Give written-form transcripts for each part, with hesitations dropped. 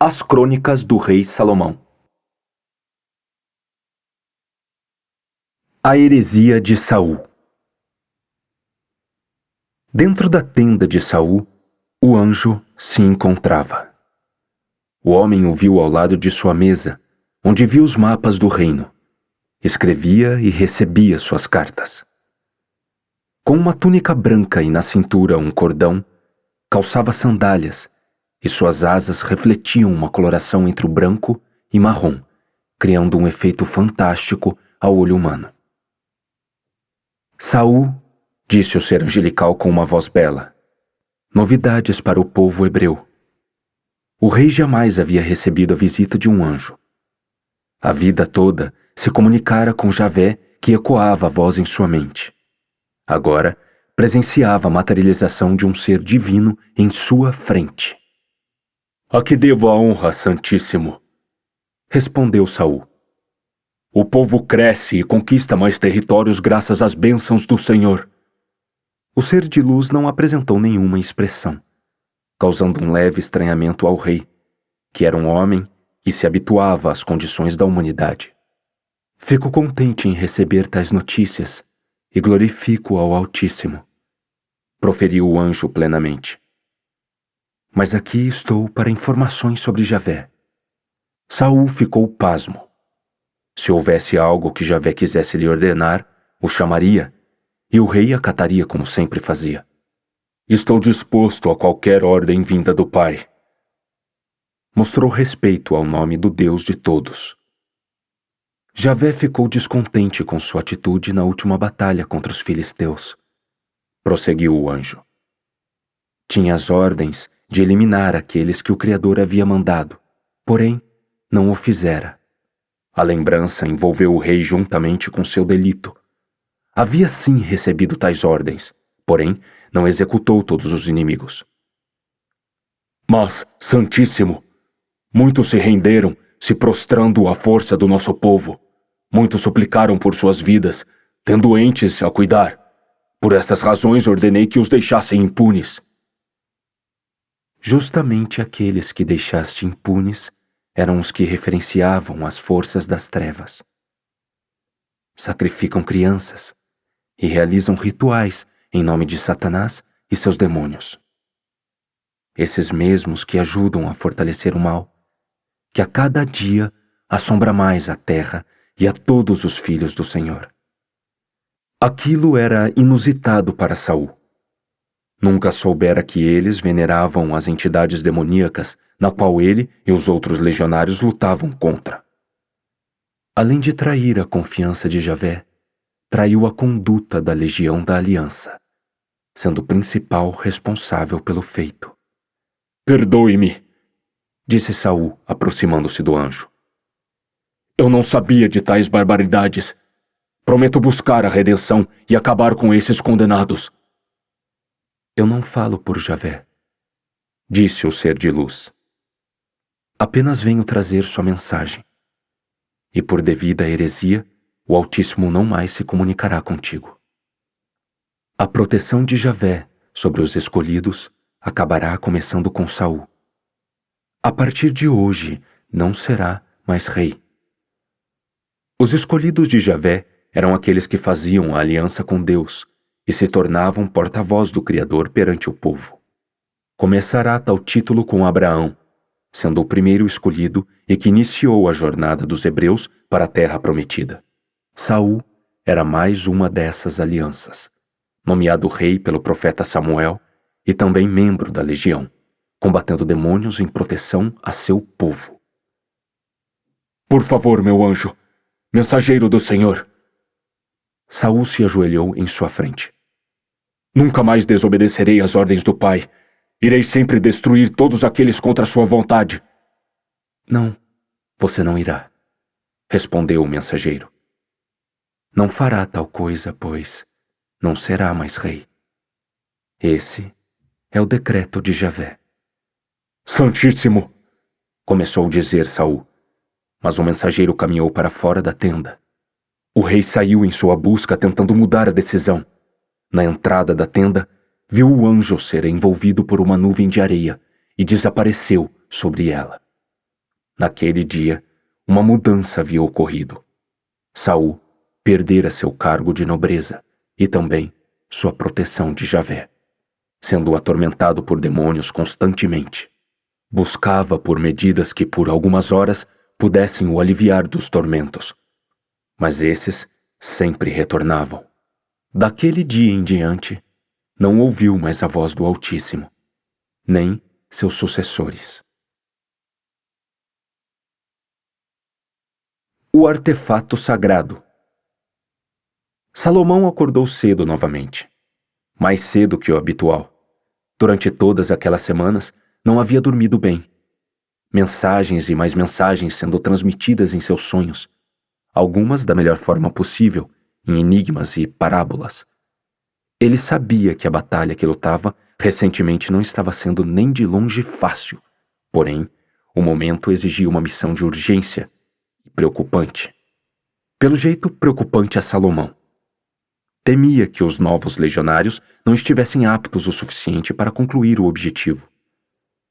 As Crônicas do Rei Salomão. A heresia de Saul. Dentro da tenda de Saul, o anjo se encontrava. O homem o viu ao lado de sua mesa, onde via os mapas do reino. Escrevia e recebia suas cartas. Com uma túnica branca e na cintura um cordão, calçava sandálias, e suas asas refletiam uma coloração entre o branco e marrom, criando um efeito fantástico ao olho humano. Saul, disse o ser angelical com uma voz bela, novidades para o povo hebreu. O rei jamais havia recebido a visita de um anjo. A vida toda se comunicara com Javé, que ecoava a voz em sua mente. Agora, presenciava a materialização de um ser divino em sua frente. A que devo a honra, Santíssimo? Respondeu Saul. O povo cresce e conquista mais territórios graças às bênçãos do Senhor. O ser de luz não apresentou nenhuma expressão, causando um leve estranhamento ao rei, que era um homem e se habituava às condições da humanidade. Fico contente em receber tais notícias e glorifico ao Altíssimo, proferiu o anjo plenamente. Mas aqui estou para informações sobre Javé. Saul ficou pasmo. Se houvesse algo que Javé quisesse lhe ordenar, o chamaria, e o rei acataria como sempre fazia. Estou disposto a qualquer ordem vinda do Pai. Mostrou respeito ao nome do Deus de todos. Javé ficou descontente com sua atitude na última batalha contra os filisteus. Prosseguiu o anjo. Tinha as ordens de eliminar aqueles que o Criador havia mandado, porém, não o fizera. A lembrança envolveu o rei juntamente com seu delito. Havia sim recebido tais ordens, porém, não executou todos os inimigos. Mas, Santíssimo, muitos se renderam, se prostrando à força do nosso povo. Muitos suplicaram por suas vidas, tendo entes a cuidar. Por estas razões ordenei que os deixassem impunes. Justamente aqueles que deixaste impunes eram os que referenciavam as forças das trevas. Sacrificam crianças e realizam rituais em nome de Satanás e seus demônios. Esses mesmos que ajudam a fortalecer o mal, que a cada dia assombra mais a terra e a todos os filhos do Senhor. Aquilo era inusitado para Saul. Nunca soubera que eles veneravam as entidades demoníacas na qual ele e os outros legionários lutavam contra. Além de trair a confiança de Javé, traiu a conduta da Legião da Aliança, sendo o principal responsável pelo feito. Perdoe-me, disse Saul, aproximando-se do anjo. Eu não sabia de tais barbaridades. Prometo buscar a redenção e acabar com esses condenados. Eu não falo por Javé, disse o ser de luz. Apenas venho trazer sua mensagem. E por devida heresia, o Altíssimo não mais se comunicará contigo. A proteção de Javé sobre os escolhidos acabará começando com Saul. A partir de hoje, não será mais rei. Os escolhidos de Javé eram aqueles que faziam a aliança com Deus e se tornavam porta-voz do Criador perante o povo. Começará tal título com Abraão, sendo o primeiro escolhido e que iniciou a jornada dos hebreus para a terra prometida. Saul era mais uma dessas alianças, nomeado rei pelo profeta Samuel e também membro da legião, combatendo demônios em proteção a seu povo. Por favor, meu anjo, mensageiro do Senhor. Saul se ajoelhou em sua frente. Nunca mais desobedecerei às ordens do Pai. Irei sempre destruir todos aqueles contra sua vontade. Não, você não irá, respondeu o mensageiro. Não fará tal coisa, pois não será mais rei. Esse é o decreto de Javé. Santíssimo, começou a dizer Saul, mas o mensageiro caminhou para fora da tenda. O rei saiu em sua busca tentando mudar a decisão. Na entrada da tenda, viu o anjo ser envolvido por uma nuvem de areia e desapareceu sobre ela. Naquele dia, uma mudança havia ocorrido. Saul perdera seu cargo de nobreza e também sua proteção de Javé, sendo atormentado por demônios constantemente. Buscava por medidas que por algumas horas pudessem o aliviar dos tormentos, mas esses sempre retornavam. Daquele dia em diante, não ouviu mais a voz do Altíssimo, nem seus sucessores. O artefato sagrado. Salomão acordou cedo novamente, mais cedo que o habitual. Durante todas aquelas semanas, não havia dormido bem. Mensagens e mais mensagens sendo transmitidas em seus sonhos, algumas da melhor forma possível, em enigmas e parábolas. Ele sabia que a batalha que lutava recentemente não estava sendo nem de longe fácil, porém, o momento exigia uma missão de urgência e preocupante. Pelo jeito, preocupante a Salomão. Temia que os novos legionários não estivessem aptos o suficiente para concluir o objetivo.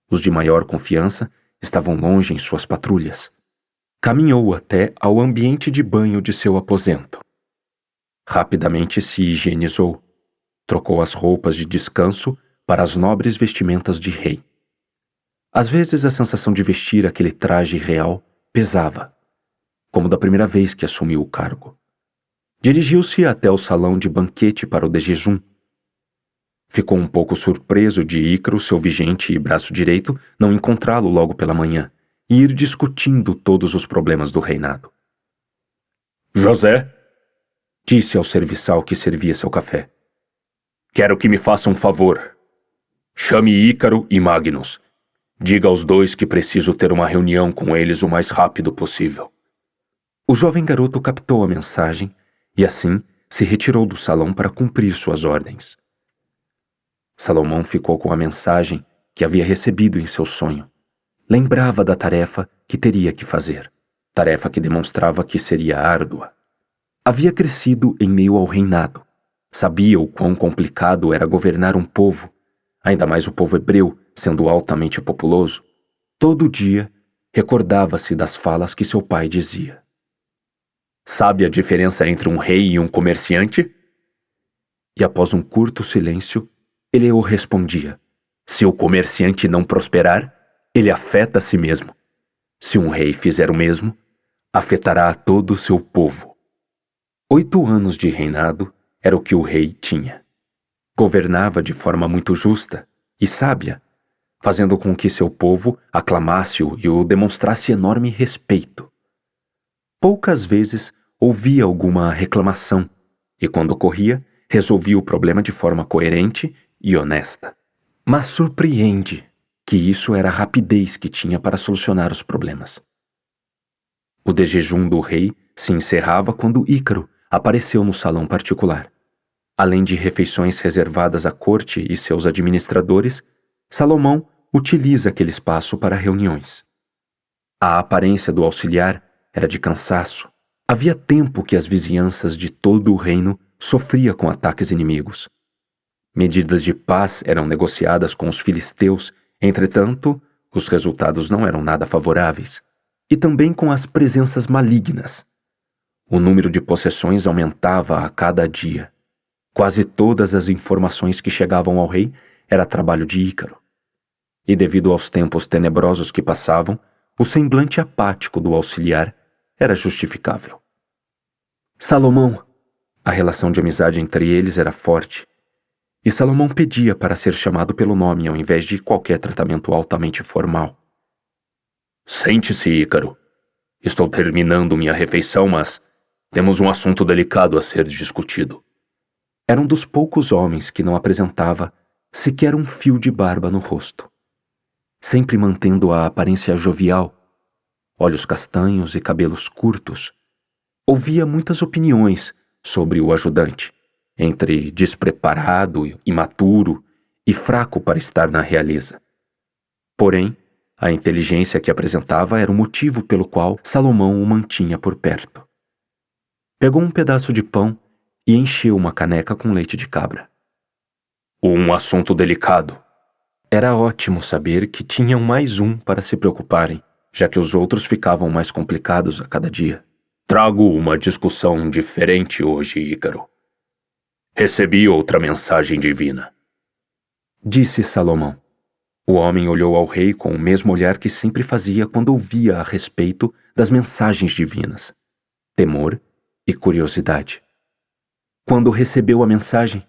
Os de maior confiança estavam longe em suas patrulhas. Caminhou até ao ambiente de banho de seu aposento. Rapidamente se higienizou. Trocou as roupas de descanso para as nobres vestimentas de rei. Às vezes a sensação de vestir aquele traje real pesava, como da primeira vez que assumiu o cargo. Dirigiu-se até o salão de banquete para o de jejum. Ficou um pouco surpreso de Ícaro, seu vigente e braço direito, não encontrá-lo logo pela manhã e ir discutindo todos os problemas do reinado. José, disse ao serviçal que servia seu café, quero que me faça um favor. Chame Ícaro e Magnus. Diga aos dois que preciso ter uma reunião com eles o mais rápido possível. O jovem garoto captou a mensagem e assim se retirou do salão para cumprir suas ordens. Salomão ficou com a mensagem que havia recebido em seu sonho. Lembrava da tarefa que teria que fazer, tarefa que demonstrava que seria árdua. Havia crescido em meio ao reinado. Sabia o quão complicado era governar um povo, ainda mais o povo hebreu, sendo altamente populoso. Todo dia recordava-se das falas que seu pai dizia. Sabe a diferença entre um rei e um comerciante? E após um curto silêncio, ele o respondia. Se o comerciante não prosperar, ele afeta a si mesmo. Se um rei fizer o mesmo, afetará a todo o seu povo. 8 anos de reinado era o que o rei tinha. Governava de forma muito justa e sábia, fazendo com que seu povo aclamasse-o e o demonstrasse enorme respeito. Poucas vezes ouvia alguma reclamação e, quando ocorria, resolvia o problema de forma coerente e honesta. Mas surpreende que isso era a rapidez que tinha para solucionar os problemas. O de jejum do rei se encerrava quando Ícaro apareceu no salão particular. Além de refeições reservadas à corte e seus administradores, Salomão utiliza aquele espaço para reuniões. A aparência do auxiliar era de cansaço. Havia tempo que as vizinhanças de todo o reino sofria com ataques inimigos. Medidas de paz eram negociadas com os filisteus, entretanto, os resultados não eram nada favoráveis. E também com as presenças malignas. O número de possessões aumentava a cada dia. Quase todas as informações que chegavam ao rei era trabalho de Ícaro. E devido aos tempos tenebrosos que passavam, o semblante apático do auxiliar era justificável. Salomão, a relação de amizade entre eles era forte, e Salomão pedia para ser chamado pelo nome ao invés de qualquer tratamento altamente formal. Sente-se, Ícaro. Estou terminando minha refeição, mas temos um assunto delicado a ser discutido. Era um dos poucos homens que não apresentava sequer um fio de barba no rosto, sempre mantendo a aparência jovial, olhos castanhos e cabelos curtos. Ouvia muitas opiniões sobre o ajudante, entre despreparado, imaturo e fraco para estar na realeza. Porém, a inteligência que apresentava era o motivo pelo qual Salomão o mantinha por perto. Pegou um pedaço de pão e encheu uma caneca com leite de cabra. Um assunto delicado. Era ótimo saber que tinham mais um para se preocuparem, já que os outros ficavam mais complicados a cada dia. Trago uma discussão diferente hoje, Ícaro. Recebi outra mensagem divina, disse Salomão. O homem olhou ao rei com o mesmo olhar que sempre fazia quando ouvia a respeito das mensagens divinas: temor e curiosidade. Quando recebeu a mensagem?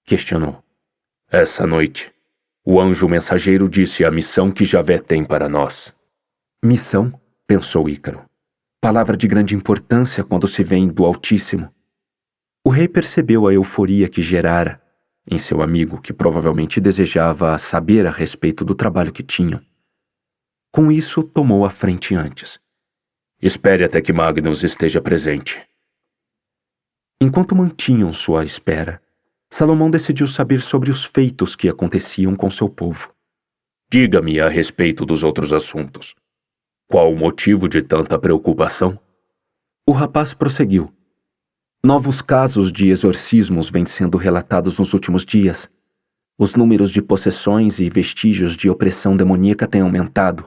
Questionou. Essa noite, o anjo mensageiro disse a missão que Javé tem para nós. Missão? Pensou Ícaro. Palavra de grande importância quando se vem do Altíssimo. O rei percebeu a euforia que gerara em seu amigo, que provavelmente desejava saber a respeito do trabalho que tinham. Com isso, tomou a frente antes. Espere até que Magnus esteja presente. Enquanto mantinham sua espera, Salomão decidiu saber sobre os feitos que aconteciam com seu povo. Diga-me a respeito dos outros assuntos. Qual o motivo de tanta preocupação? O rapaz prosseguiu. Novos casos de exorcismos vêm sendo relatados nos últimos dias. Os números de possessões e vestígios de opressão demoníaca têm aumentado.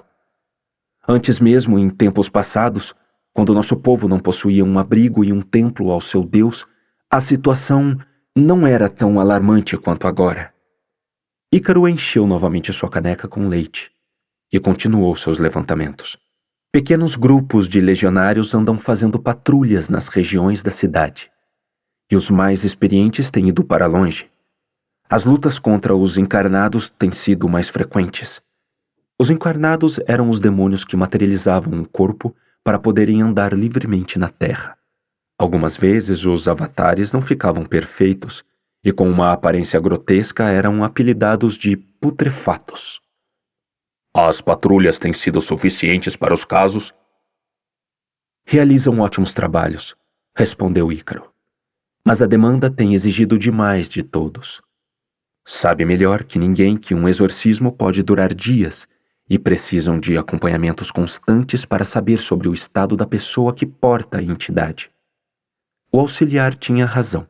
Antes mesmo, em tempos passados, quando nosso povo não possuía um abrigo e um templo ao seu Deus, a situação não era tão alarmante quanto agora. Ícaro encheu novamente sua caneca com leite e continuou seus levantamentos. Pequenos grupos de legionários andam fazendo patrulhas nas regiões da cidade, e os mais experientes têm ido para longe. As lutas contra os encarnados têm sido mais frequentes. Os encarnados eram os demônios que materializavam um corpo para poderem andar livremente na terra. Algumas vezes os avatares não ficavam perfeitos e com uma aparência grotesca eram apelidados de putrefatos. As patrulhas têm sido suficientes para os casos? Realizam ótimos trabalhos, respondeu Ícaro. Mas a demanda tem exigido demais de todos. Sabe melhor que ninguém que um exorcismo pode durar dias e precisam de acompanhamentos constantes para saber sobre o estado da pessoa que porta a entidade. O auxiliar tinha razão.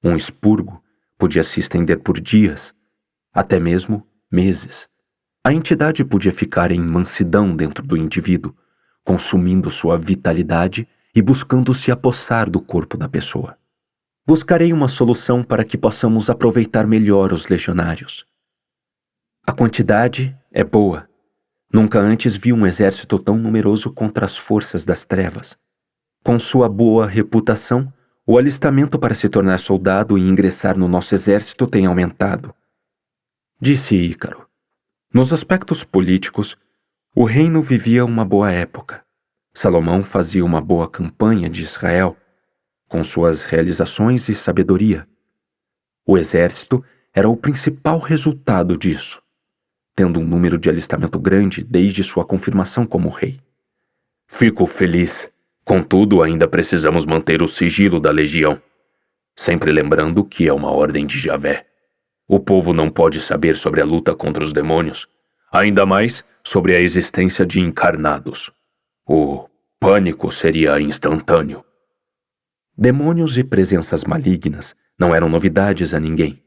Um expurgo podia se estender por dias, até mesmo meses. A entidade podia ficar em mansidão dentro do indivíduo, consumindo sua vitalidade e buscando se apossar do corpo da pessoa. Buscarei uma solução para que possamos aproveitar melhor os legionários. A quantidade é boa. Nunca antes vi um exército tão numeroso contra as forças das trevas. Com sua boa reputação, o alistamento para se tornar soldado e ingressar no nosso exército tem aumentado. Disse Ícaro. Nos aspectos políticos, o reino vivia uma boa época. Salomão fazia uma boa campanha de Israel, com suas realizações e sabedoria. O exército era o principal resultado disso, tendo um número de alistamento grande desde sua confirmação como rei. Fico feliz. Contudo, ainda precisamos manter o sigilo da legião, sempre lembrando que é uma ordem de Javé. O povo não pode saber sobre a luta contra os demônios, ainda mais sobre a existência de encarnados. O pânico seria instantâneo. Demônios e presenças malignas não eram novidades a ninguém.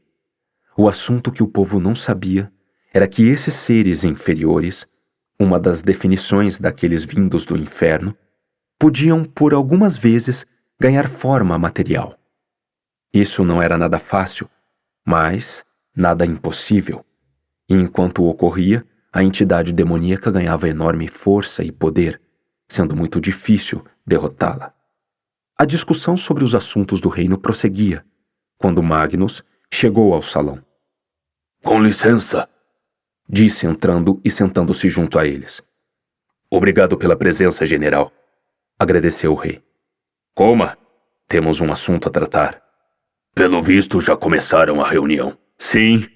O assunto que o povo não sabia era que esses seres inferiores, uma das definições daqueles vindos do inferno, podiam por algumas vezes ganhar forma material. Isso não era nada fácil, mas nada impossível. E enquanto ocorria, a entidade demoníaca ganhava enorme força e poder, sendo muito difícil derrotá-la. A discussão sobre os assuntos do reino prosseguia, quando Magnus chegou ao salão. Com licença, disse entrando e sentando-se junto a eles. Obrigado pela presença, general, agradeceu o rei. Coma, temos um assunto a tratar. Pelo visto já começaram a reunião. Sim,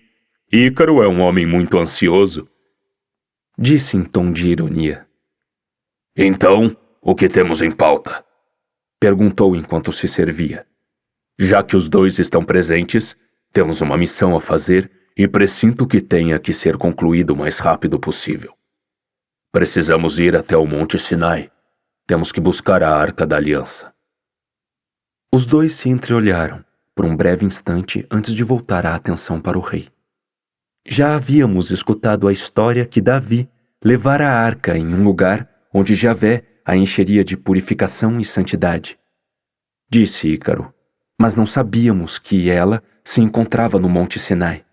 Ícaro é um homem muito ansioso, disse em tom de ironia. Então, o que temos em pauta? Perguntou enquanto se servia. Já que os dois estão presentes, temos uma missão a fazer e presinto que tenha que ser concluído o mais rápido possível. Precisamos ir até o Monte Sinai. Temos que buscar a Arca da Aliança. Os dois se entreolharam por um breve instante antes de voltar a atenção para o rei. Já havíamos escutado a história que Davi levar a arca em um lugar onde Javé a encheria de purificação e santidade. Disse Ícaro, mas não sabíamos que ela se encontrava no Monte Sinai.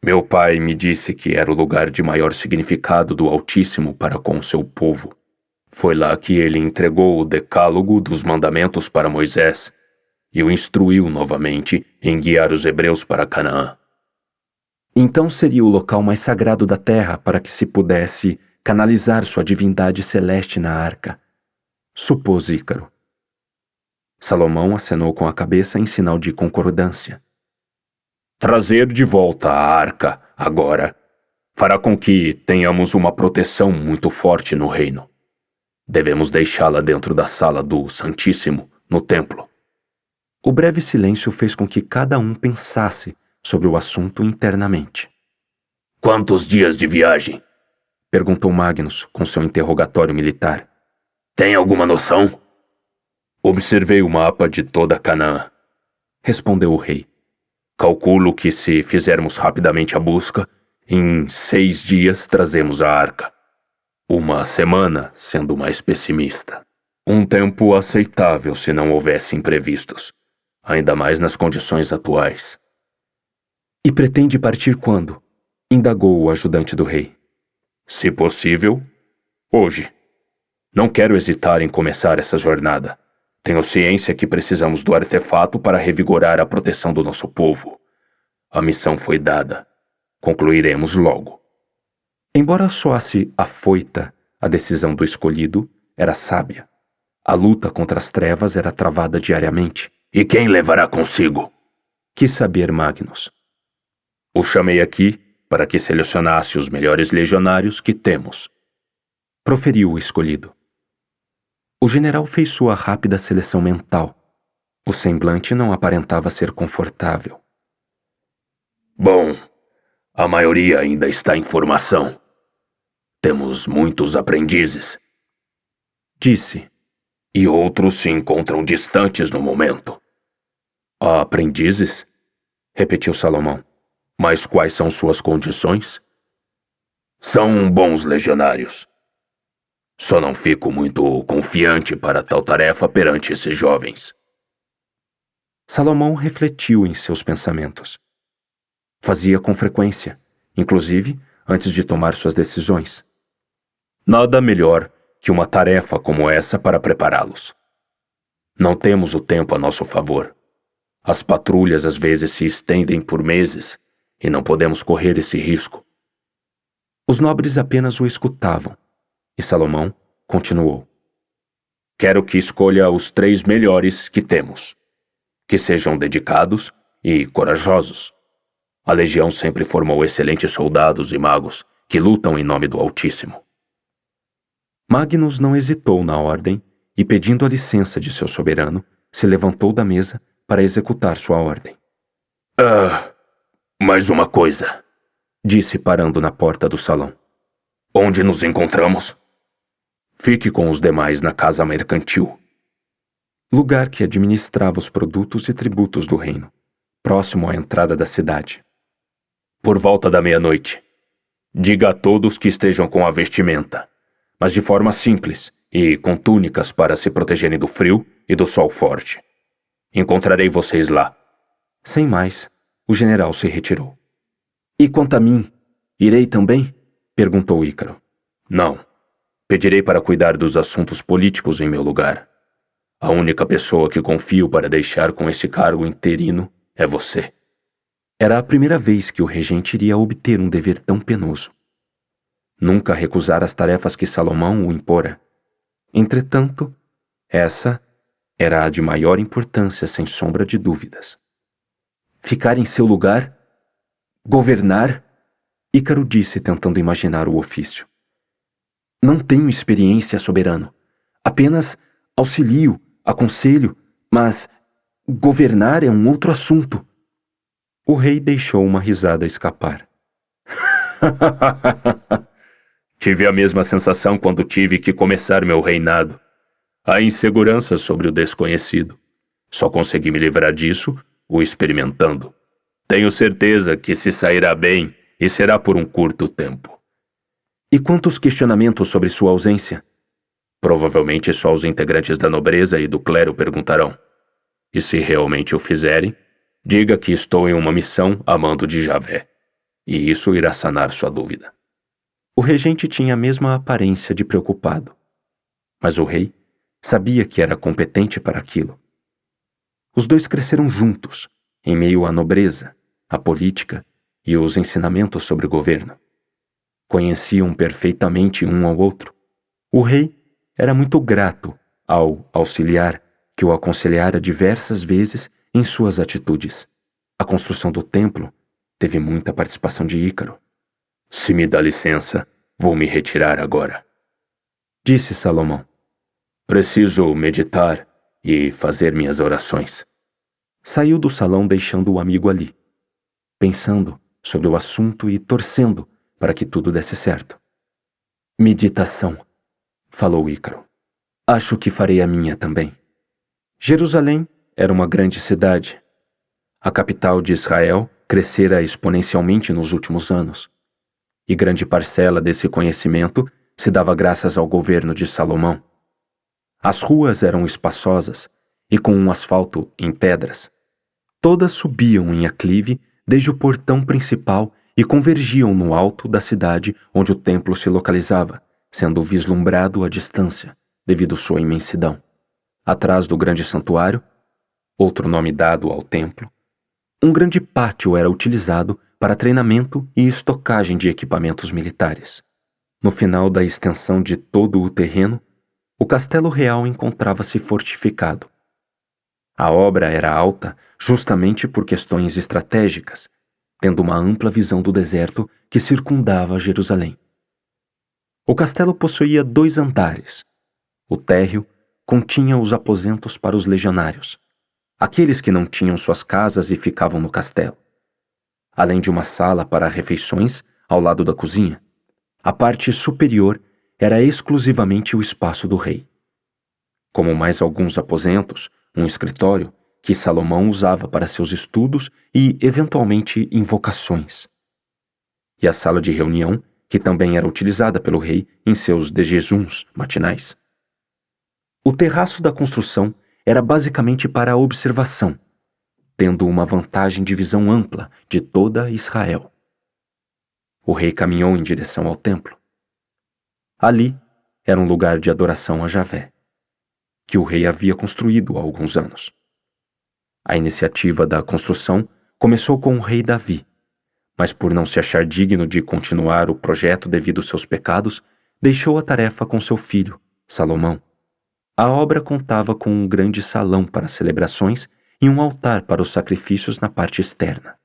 Meu pai me disse que era o lugar de maior significado do Altíssimo para com seu povo. Foi lá que ele entregou o decálogo dos mandamentos para Moisés e o instruiu novamente em guiar os hebreus para Canaã. Então seria o local mais sagrado da terra para que se pudesse canalizar sua divindade celeste na arca, supôs Ícaro. Salomão acenou com a cabeça em sinal de concordância. Trazer de volta a arca, agora, fará com que tenhamos uma proteção muito forte no reino. Devemos deixá-la dentro da sala do Santíssimo, no templo. O breve silêncio fez com que cada um pensasse sobre o assunto internamente. Quantos dias de viagem? Perguntou Magnus com seu interrogatório militar. Tem alguma noção? Observei o mapa de toda Canaã, respondeu o rei. Calculo que se fizermos rapidamente a busca, em 6 dias trazemos a arca. 1 semana, sendo mais pessimista. Um tempo aceitável se não houvesse imprevistos, ainda mais nas condições atuais. E pretende partir quando? Indagou o ajudante do rei. Se possível, hoje. Não quero hesitar em começar essa jornada. Tenho ciência que precisamos do artefato para revigorar a proteção do nosso povo. A missão foi dada. Concluiremos logo. Embora soasse afoita, a decisão do escolhido era sábia. A luta contra as trevas era travada diariamente. E quem levará consigo? Quis saber Magnus. O chamei aqui para que selecionasse os melhores legionários que temos. Proferiu o escolhido. O general fez sua rápida seleção mental. O semblante não aparentava ser confortável. Bom, a maioria ainda está em formação. Temos muitos aprendizes, disse, e outros se encontram distantes no momento. Aprendizes? Repetiu Salomão. Mas quais são suas condições? São bons legionários. Só não fico muito confiante para tal tarefa perante esses jovens. Salomão refletiu em seus pensamentos. Fazia com frequência, inclusive antes de tomar suas decisões. Nada melhor que uma tarefa como essa para prepará-los. Não temos o tempo a nosso favor. As patrulhas às vezes se estendem por meses e não podemos correr esse risco. Os nobres apenas o escutavam. E Salomão continuou. Quero que escolha os 3 melhores que temos. Que sejam dedicados e corajosos. A legião sempre formou excelentes soldados e magos que lutam em nome do Altíssimo. Magnus não hesitou na ordem e, pedindo a licença de seu soberano, se levantou da mesa para executar sua ordem. Mais uma coisa, disse parando na porta do salão. Onde nos encontramos? Fique com os demais na casa mercantil. Lugar que administrava os produtos e tributos do reino, próximo à entrada da cidade. Por volta da meia-noite, diga a todos que estejam com a vestimenta, mas de forma simples e com túnicas para se protegerem do frio e do sol forte. Encontrarei vocês lá. Sem mais, o general se retirou. E quanto a mim, irei também? Perguntou Ícaro. Não. Pedirei para cuidar dos assuntos políticos em meu lugar. A única pessoa que confio para deixar com esse cargo interino é você. Era a primeira vez que o regente iria obter um dever tão penoso. Nunca recusara as tarefas que Salomão o impora. Entretanto, essa era a de maior importância, sem sombra de dúvidas. Ficar em seu lugar? Governar? Ícaro disse, tentando imaginar o ofício. Não tenho experiência, soberano. Apenas auxilio, aconselho, mas governar é um outro assunto. O rei deixou uma risada escapar. Tive a mesma sensação quando tive que começar meu reinado. A insegurança sobre o desconhecido. Só consegui me livrar disso o experimentando. Tenho certeza que se sairá bem e será por um curto tempo. E quantos questionamentos sobre sua ausência? Provavelmente só os integrantes da nobreza e do clero perguntarão. E se realmente o fizerem, diga que estou em uma missão a mando de Javé, e isso irá sanar sua dúvida. O regente tinha a mesma aparência de preocupado, mas o rei sabia que era competente para aquilo. Os dois cresceram juntos, em meio à nobreza, à política e os ensinamentos sobre o governo. Conheciam perfeitamente um ao outro. O rei era muito grato ao auxiliar que o aconselhara diversas vezes em suas atitudes. A construção do templo teve muita participação de Ícaro. Se me dá licença, vou me retirar agora, disse Salomão. Preciso meditar e fazer minhas orações. Saiu do salão deixando o amigo ali, pensando sobre o assunto e torcendo para que tudo desse certo. Meditação, falou Ícaro. Acho que farei a minha também. Jerusalém era uma grande cidade. A capital de Israel crescera exponencialmente nos últimos anos, e grande parcela desse conhecimento se dava graças ao governo de Salomão. As ruas eram espaçosas e com um asfalto em pedras. Todas subiam em aclive desde o portão principal e convergiam no alto da cidade onde o templo se localizava, sendo vislumbrado à distância, devido sua imensidão. Atrás do grande santuário, outro nome dado ao templo, um grande pátio era utilizado para treinamento e estocagem de equipamentos militares. No final da extensão de todo o terreno, o castelo real encontrava-se fortificado. A obra era alta justamente por questões estratégicas, tendo uma ampla visão do deserto que circundava Jerusalém. O castelo possuía 2 andares. O térreo continha os aposentos para os legionários, aqueles que não tinham suas casas e ficavam no castelo. Além de uma sala para refeições ao lado da cozinha, a parte superior era exclusivamente o espaço do rei. Como mais alguns aposentos, um escritório que Salomão usava para seus estudos e, eventualmente, invocações. E a sala de reunião, que também era utilizada pelo rei em seus jejuns matinais. O terraço da construção era basicamente para a observação, tendo uma vantagem de visão ampla de toda Israel. O rei caminhou em direção ao templo. Ali era um lugar de adoração a Javé, que o rei havia construído há alguns anos. A iniciativa da construção começou com o rei Davi, mas por não se achar digno de continuar o projeto devido aos seus pecados, deixou a tarefa com seu filho, Salomão. A obra contava com um grande salão para celebrações e um altar para os sacrifícios na parte externa.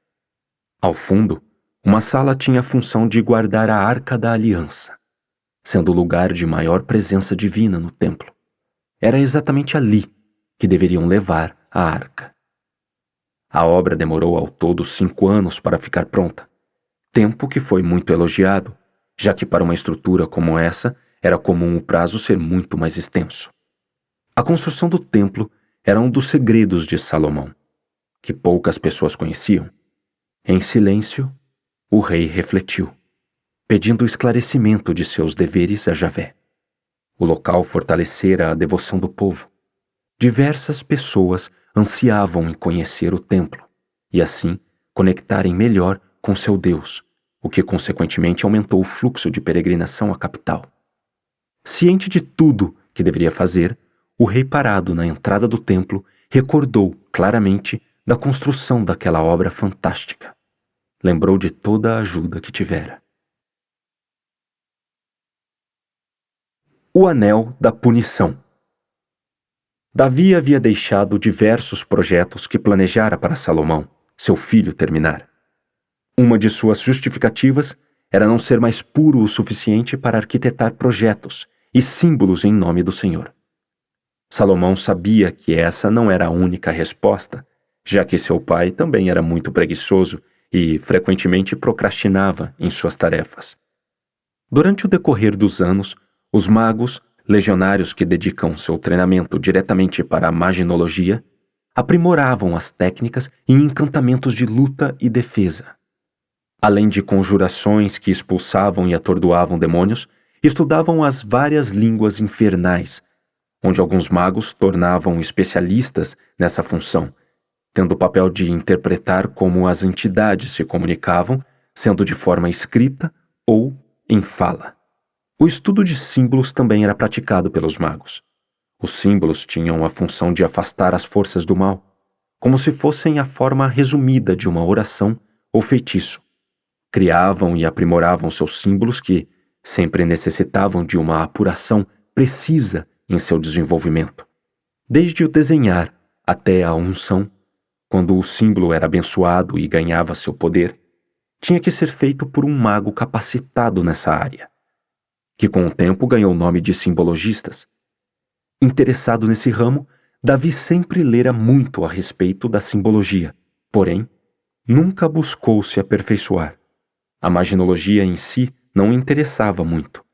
Ao fundo, uma sala tinha a função de guardar a Arca da Aliança, sendo o lugar de maior presença divina no templo. Era exatamente ali que deveriam levar a arca. A obra demorou ao todo 5 anos para ficar pronta, tempo que foi muito elogiado, já que para uma estrutura como essa era comum o prazo ser muito mais extenso. A construção do templo era um dos segredos de Salomão, que poucas pessoas conheciam. Em silêncio, o rei refletiu, pedindo esclarecimento de seus deveres a Javé. O local fortalecera a devoção do povo. Diversas pessoas ansiavam em conhecer o templo e, assim, conectarem melhor com seu Deus, o que consequentemente aumentou o fluxo de peregrinação à capital. Ciente de tudo que deveria fazer, o rei, parado na entrada do templo, recordou claramente da construção daquela obra fantástica. Lembrou de toda a ajuda que tivera. O Anel da Punição. Davi havia deixado diversos projetos que planejara para Salomão, seu filho, terminar. Uma de suas justificativas era não ser mais puro o suficiente para arquitetar projetos e símbolos em nome do Senhor. Salomão sabia que essa não era a única resposta, já que seu pai também era muito preguiçoso e frequentemente procrastinava em suas tarefas. Durante o decorrer dos anos, os magos, legionários que dedicam seu treinamento diretamente para a maginologia, aprimoravam as técnicas e encantamentos de luta e defesa. Além de conjurações que expulsavam e atordoavam demônios, estudavam as várias línguas infernais, onde alguns magos tornavam especialistas nessa função, tendo o papel de interpretar como as entidades se comunicavam, sendo de forma escrita ou em fala. O estudo de símbolos também era praticado pelos magos. Os símbolos tinham a função de afastar as forças do mal, como se fossem a forma resumida de uma oração ou feitiço. Criavam e aprimoravam seus símbolos que sempre necessitavam de uma apuração precisa em seu desenvolvimento. Desde o desenhar até a unção, quando o símbolo era abençoado e ganhava seu poder, tinha que ser feito por um mago capacitado nessa área, que com o tempo ganhou o nome de simbologistas. Interessado nesse ramo, Davi sempre lera muito a respeito da simbologia, porém, nunca buscou se aperfeiçoar. A maginologia em si não o interessava muito,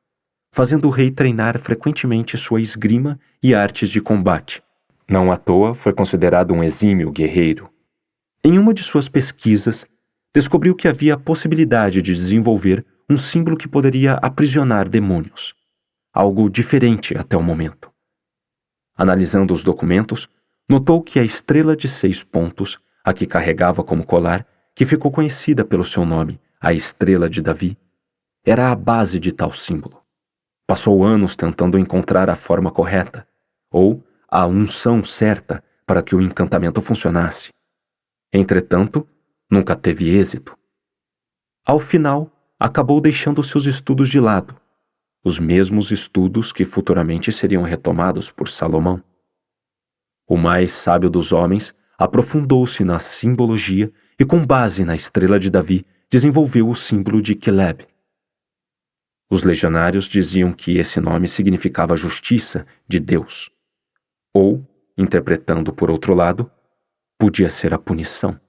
fazendo o rei treinar frequentemente sua esgrima e artes de combate. Não à toa foi considerado um exímio guerreiro. Em uma de suas pesquisas, descobriu que havia a possibilidade de desenvolver um símbolo que poderia aprisionar demônios, algo diferente até o momento. Analisando os documentos, notou que a estrela de 6 pontos, a que carregava como colar, que ficou conhecida pelo seu nome, a Estrela de Davi, era a base de tal símbolo. Passou anos tentando encontrar a forma correta, ou a unção certa para que o encantamento funcionasse. Entretanto, nunca teve êxito. Ao final, acabou deixando seus estudos de lado, os mesmos estudos que futuramente seriam retomados por Salomão. O mais sábio dos homens aprofundou-se na simbologia e, com base na Estrela de Davi, desenvolveu o símbolo de Keleb. Os legionários diziam que esse nome significava justiça de Deus, ou, interpretando por outro lado, podia ser a punição.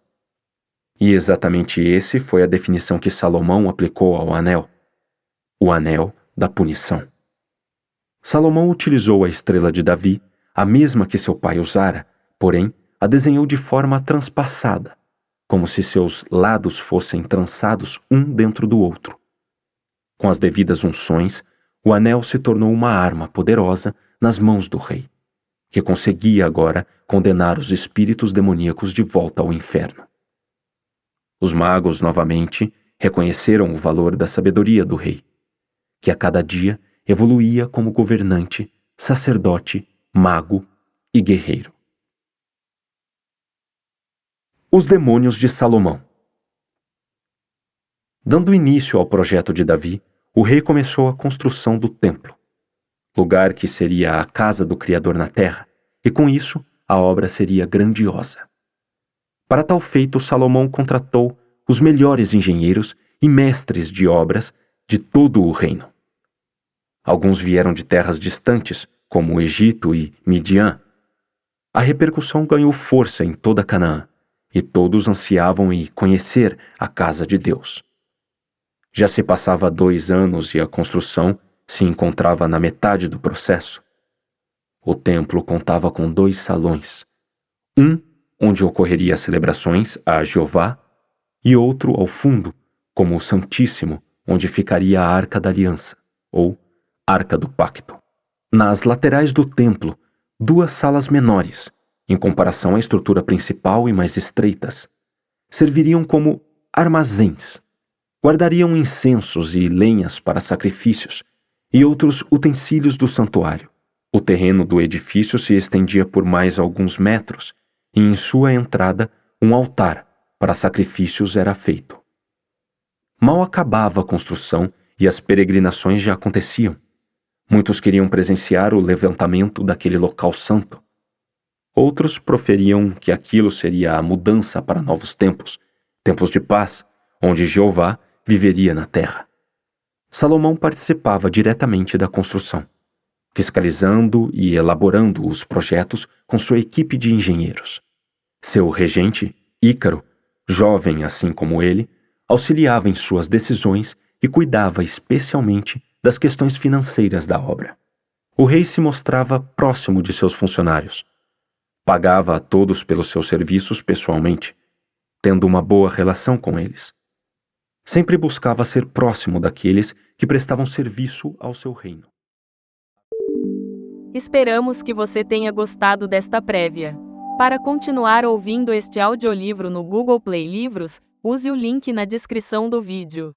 E exatamente esse foi a definição que Salomão aplicou ao anel, o anel da punição. Salomão utilizou a Estrela de Davi, a mesma que seu pai usara, porém a desenhou de forma transpassada, como se seus lados fossem trançados um dentro do outro. Com as devidas unções, o anel se tornou uma arma poderosa nas mãos do rei, que conseguia agora condenar os espíritos demoníacos de volta ao inferno. Os magos, novamente, reconheceram o valor da sabedoria do rei, que a cada dia evoluía como governante, sacerdote, mago e guerreiro. Os demônios de Salomão. Dando início ao projeto de Davi, o rei começou a construção do templo, lugar que seria a casa do Criador na terra, e com isso a obra seria grandiosa. Para tal feito, Salomão contratou os melhores engenheiros e mestres de obras de todo o reino. Alguns vieram de terras distantes, como o Egito e Midian. A repercussão ganhou força em toda Canaã, e todos ansiavam em conhecer a casa de Deus. Já se passava 2 anos e a construção se encontrava na metade do processo. O templo contava com 2 salões, um onde ocorreria as celebrações a Jeová, e outro ao fundo, como o Santíssimo, onde ficaria a Arca da Aliança, ou Arca do Pacto. Nas laterais do templo, 2 salas menores, em comparação à estrutura principal e mais estreitas, serviriam como armazéns. Guardariam incensos e lenhas para sacrifícios e outros utensílios do santuário. O terreno do edifício se estendia por mais alguns metros e em sua entrada um altar para sacrifícios era feito. Mal acabava a construção e as peregrinações já aconteciam. Muitos queriam presenciar o levantamento daquele local santo. Outros proferiam que aquilo seria a mudança para novos tempos, tempos de paz, onde Jeová viveria na terra. Salomão participava diretamente da construção, fiscalizando e elaborando os projetos com sua equipe de engenheiros. Seu regente, Ícaro, jovem assim como ele, auxiliava em suas decisões e cuidava especialmente das questões financeiras da obra. O rei se mostrava próximo de seus funcionários. Pagava a todos pelos seus serviços pessoalmente, tendo uma boa relação com eles. Sempre buscava ser próximo daqueles que prestavam serviço ao seu reino. Esperamos que você tenha gostado desta prévia. Para continuar ouvindo este audiolivro no Google Play Livros, use o link na descrição do vídeo.